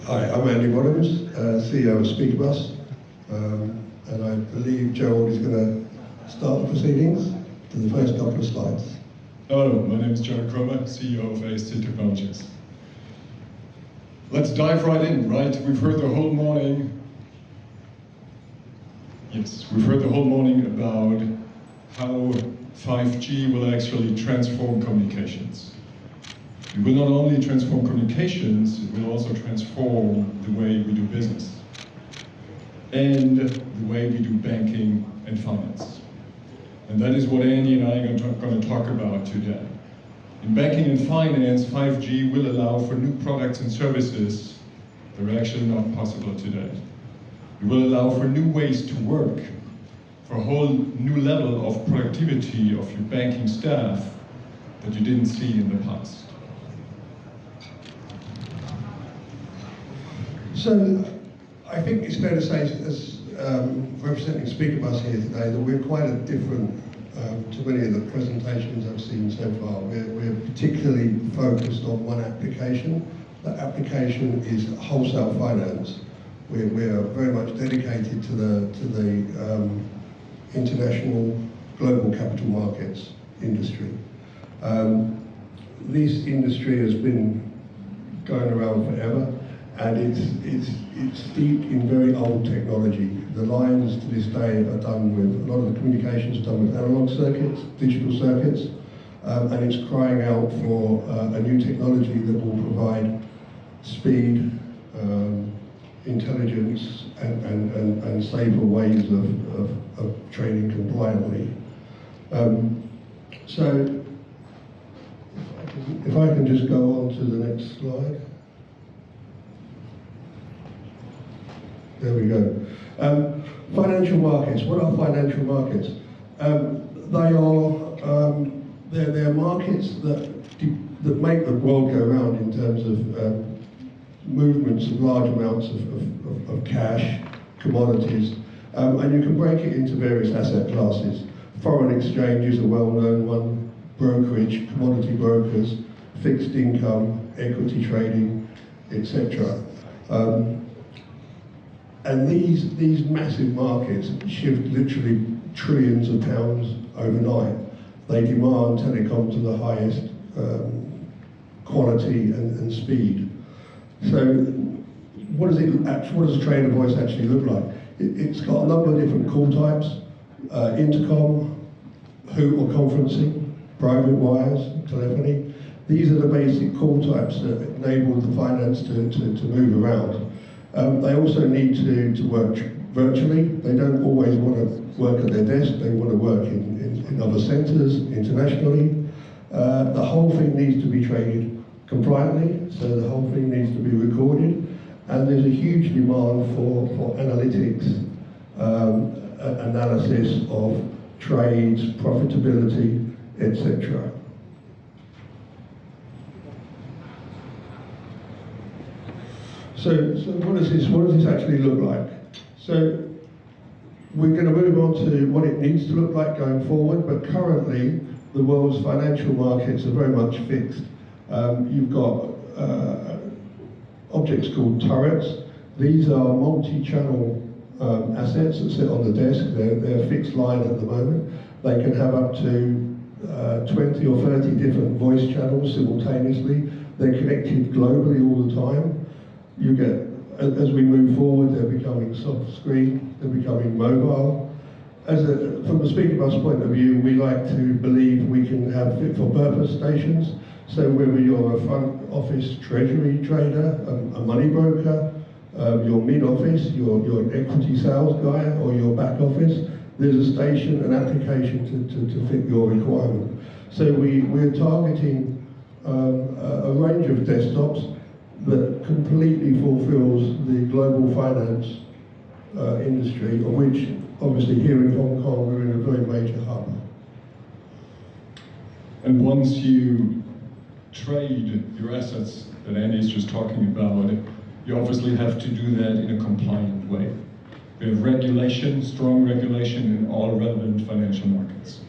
Hi, I'm Andy Bottoms, CEO of Speakerbus, and I believe Gerald is going to start the proceedings to the first couple of slides. Hello, my name is Gerald Cromer, CEO of AST Technologies. Let's dive right in, right? We've heard the whole morning about how 5G will actually transform communications. It will not only transform communications, it will also transform the way we do business and the way we do banking and finance. And that is what Andy and I are going to talk about today. In banking and finance, 5G will allow for new products and services that are actually not possible today. It will allow for new ways to work, for a whole new level of productivity of your banking staff that you didn't see in the past. So, I think it's fair to say, as representing Speakerbus here today, that we're quite a different to many of the presentations I've seen so far. We're particularly focused on one application. That application is wholesale finance. We're very much dedicated to the international global capital markets industry. This industry has been going around forever, and it's steeped in very old technology. The lines to this day are done with, a lot of the communications done with analog circuits, digital circuits, and it's crying out for a new technology that will provide speed, intelligence, and safer ways of trading compliantly. So, if I can just go on to the next slide. There we go. Financial markets. What are financial markets? They're markets that make the world go round in terms of movements of large amounts of cash, commodities, and you can break it into various asset classes. Foreign exchange is a well-known one, brokerage, commodity brokers, fixed income, equity trading, etc. And these massive markets shift literally trillions of pounds overnight. They demand telecom to the highest quality and speed. So, what does a trader voice actually look like? It's got a number of different call types: intercom, hoot or conferencing, private wires, telephony. These are the basic call types that enable the finance to move around. They also need to work virtually. They don't always want to work at their desk. They want to work in other centres, internationally. The whole thing needs to be traded compliantly, so the whole thing needs to be recorded. And there's a huge demand for analytics, analysis of trades, profitability, etc. So what does this actually look like? So we're going to move on to what it needs to look like going forward, but currently the world's financial markets are very much fixed. You've got objects called turrets. These are multi-channel assets that sit on the desk. They're fixed line at the moment. They can have up to 20 or 30 different voice channels simultaneously. They're connected globally all the time. You get, as we move forward, they're becoming soft screen, they're becoming mobile. From a Speakerbus point of view, we like to believe we can have fit-for-purpose stations. So whether you're a front office treasury trader, a money broker, your mid-office, your equity sales guy, or your back office, there's a station, an application to fit your requirement. So we're targeting a range of desktops that completely fulfills the global finance industry, of which, obviously, here in Hong Kong, we're in a very major hub. And once you trade your assets that Andy's just talking about, you obviously have to do that in a compliant way. We have regulation, strong regulation in all relevant financial markets.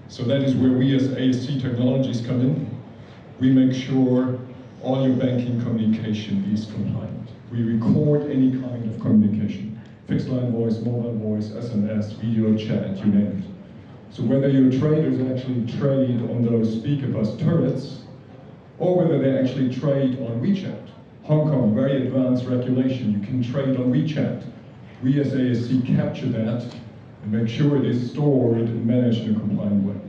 So that is where we as AST Technologies come in. We make sure all your banking communication is compliant. We record any kind of communication. Fixed line voice, mobile voice, SMS, video chat, you name it. So whether your traders actually trade on those Speakerbus turrets, or whether they actually trade on WeChat. Hong Kong, very advanced regulation, you can trade on WeChat. We as ASC capture that and make sure it is stored and managed in a compliant way.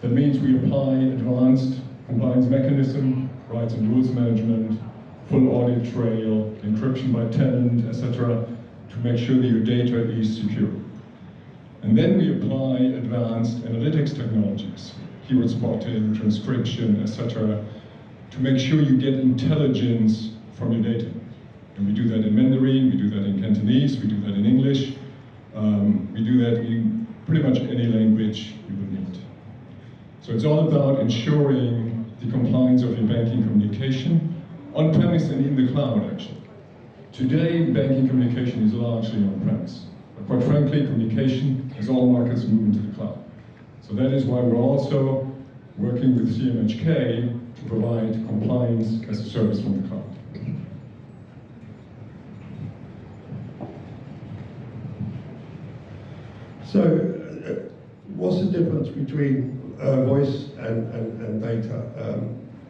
That means we apply advanced compliance mechanism, rights and rules management, full audit trail, encryption by tenant, etc., to make sure that your data is secure. And then we apply advanced analytics technologies, keyword spotting, transcription, etc., to make sure you get intelligence from your data. And we do that in Mandarin, we do that in Cantonese, we do that in English, we do that in pretty much any language you would need. So it's all about ensuring the compliance of your banking communication on-premise and in the cloud, actually. Today, banking communication is largely on-premise. But quite frankly, communication, as all markets, move into the cloud. So that is why we're also working with CMHK to provide compliance as a service from the cloud. So, what's the difference between voice and data?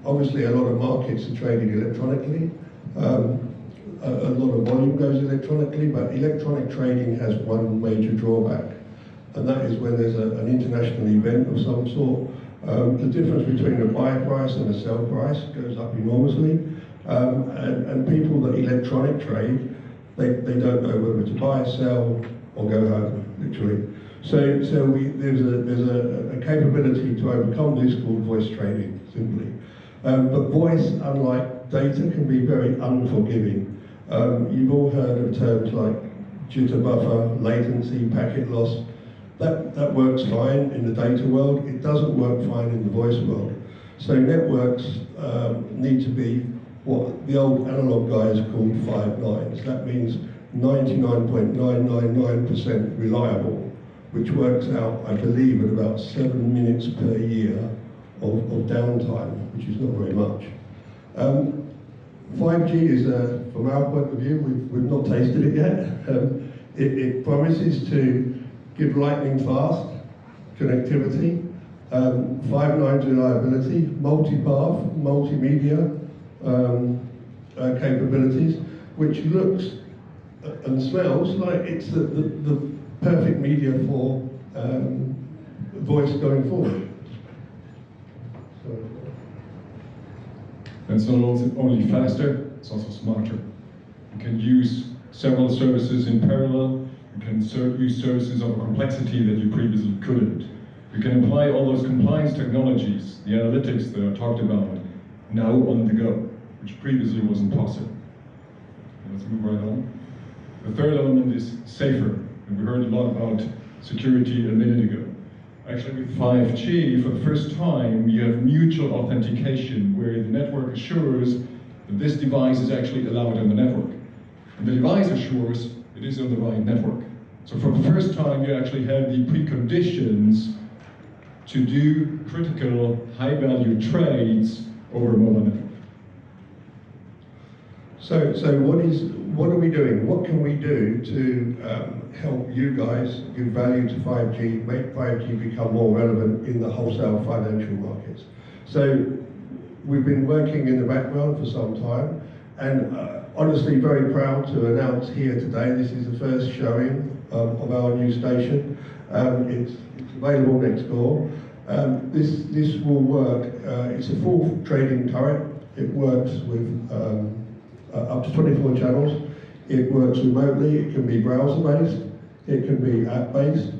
Obviously, a lot of markets are trading electronically. A lot of volume goes electronically, but electronic trading has one major drawback, and that is when there's an international event of some sort. The difference between a buy price and a sell price goes up enormously, and people that electronic trade, they don't know whether to buy, sell, or go home, literally. So there's a capability to overcome this called voice trading, simply. But voice, unlike data, can be very unforgiving. You've all heard of terms like jitter buffer, latency, packet loss. That works fine in the data world. It doesn't work fine in the voice world. So networks need to be what the old analog guys called 5 nines. That means 99.999% reliable, which works out, I believe, at about 7 minutes per year of downtime, which is not very much. 5G is, from our point of view, we've not tasted it yet. It promises to give lightning fast connectivity, 5 nines reliability, multipath, multimedia capabilities, which looks and smells like it's the perfect media for voice going forward. It's not only faster, it's also smarter. You can use several services in parallel. You can use services of a complexity that you previously couldn't. You can apply all those compliance technologies, the analytics that I talked about, now on the go, which previously wasn't possible. Let's move right on. The third element is safer, and we heard a lot about security a minute ago. Actually, with 5G, for the first time, you have mutual authentication, where the network assures that this device is actually allowed on the network. And the device assures it is on the right network. So for the first time, you actually have the preconditions to do critical, high-value trades over a mobile network. So what are we doing? What can we do to help you guys give value to 5G, make 5G become more relevant in the wholesale financial markets? So we've been working in the background for some time, and honestly very proud to announce here today, this is the first showing of our new station. It's available next door. This will work, it's a full trading turret. It works with up to 24 channels. It works remotely. It can be browser-based. It can be app-based.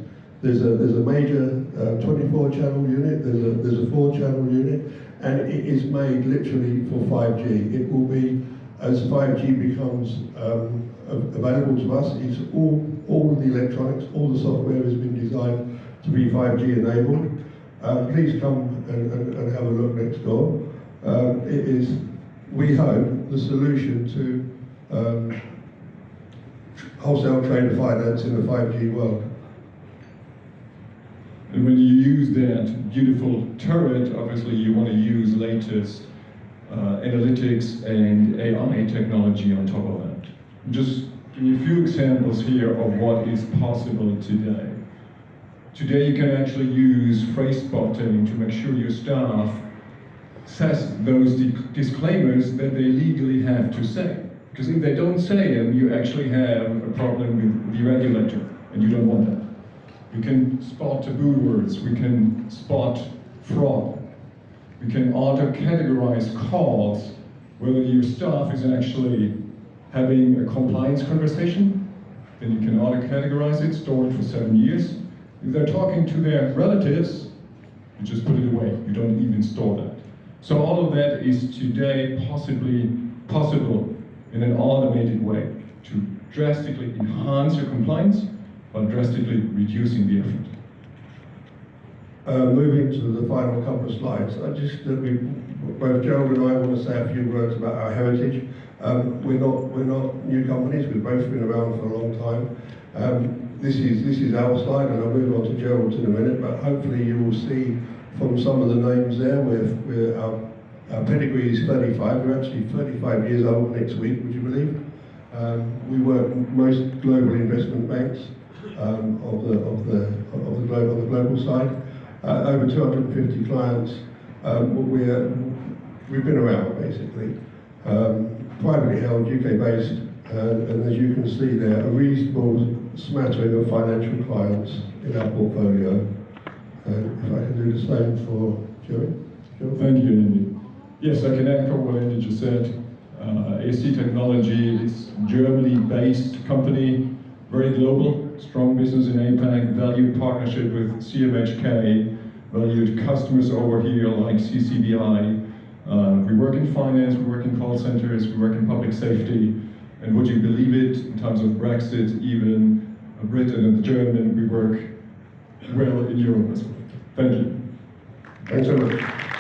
There's a major 24-channel unit. There's a 4-channel unit, and it is made literally for 5G. It will be, as 5G becomes available to us, it's all the electronics, all the software has been designed to be 5G enabled. Please come and have a look next door. It is, we hope, the solution to wholesale trader finance in the 5G world. And when you use that beautiful turret, obviously you want to use latest analytics and AI technology on top of that. Just give you a few examples here of what is possible today. Today you can actually use phrase spotting to make sure your staff says those disclaimers that they legally have to say. Because if they don't say them, you actually have a problem with the regulator, and you don't want that. We can spot taboo words, we can spot fraud, we can auto-categorize calls, whether your staff is actually having a compliance conversation, then you can auto-categorize it, store it for 7 years. If they're talking to their relatives, you just put it away, you don't even store that. So all of that is today possible in an automated way to drastically enhance your compliance while drastically reducing the effort. Moving to the final couple of slides, both Gerald and I want to say a few words about our heritage. We're not new companies. We've both been around for a long time. This is our slide, and I'll move on to Gerald's in a minute. But hopefully you will see from some of the names there, our pedigree is 35. We're actually 35 years old next week. Would you believe? We work with most global investment banks on the global side. Over 250 clients. We've been around basically. Privately held, UK based, and as you can see there, a reasonable smattering of financial clients in our portfolio. If I can do the same for Joey. Thank you, Andy. Yes, I can echo what Andy just said. AC Technology is a Germany-based company, very global, strong business in APAC, valued partnership with CMHK, valued customers over here like CCBI. We work in finance, we work in call centers, we work in public safety, and would you believe it, in terms of Brexit, even Britain and German, we work well in Europe as well. Thank you. Thanks so much.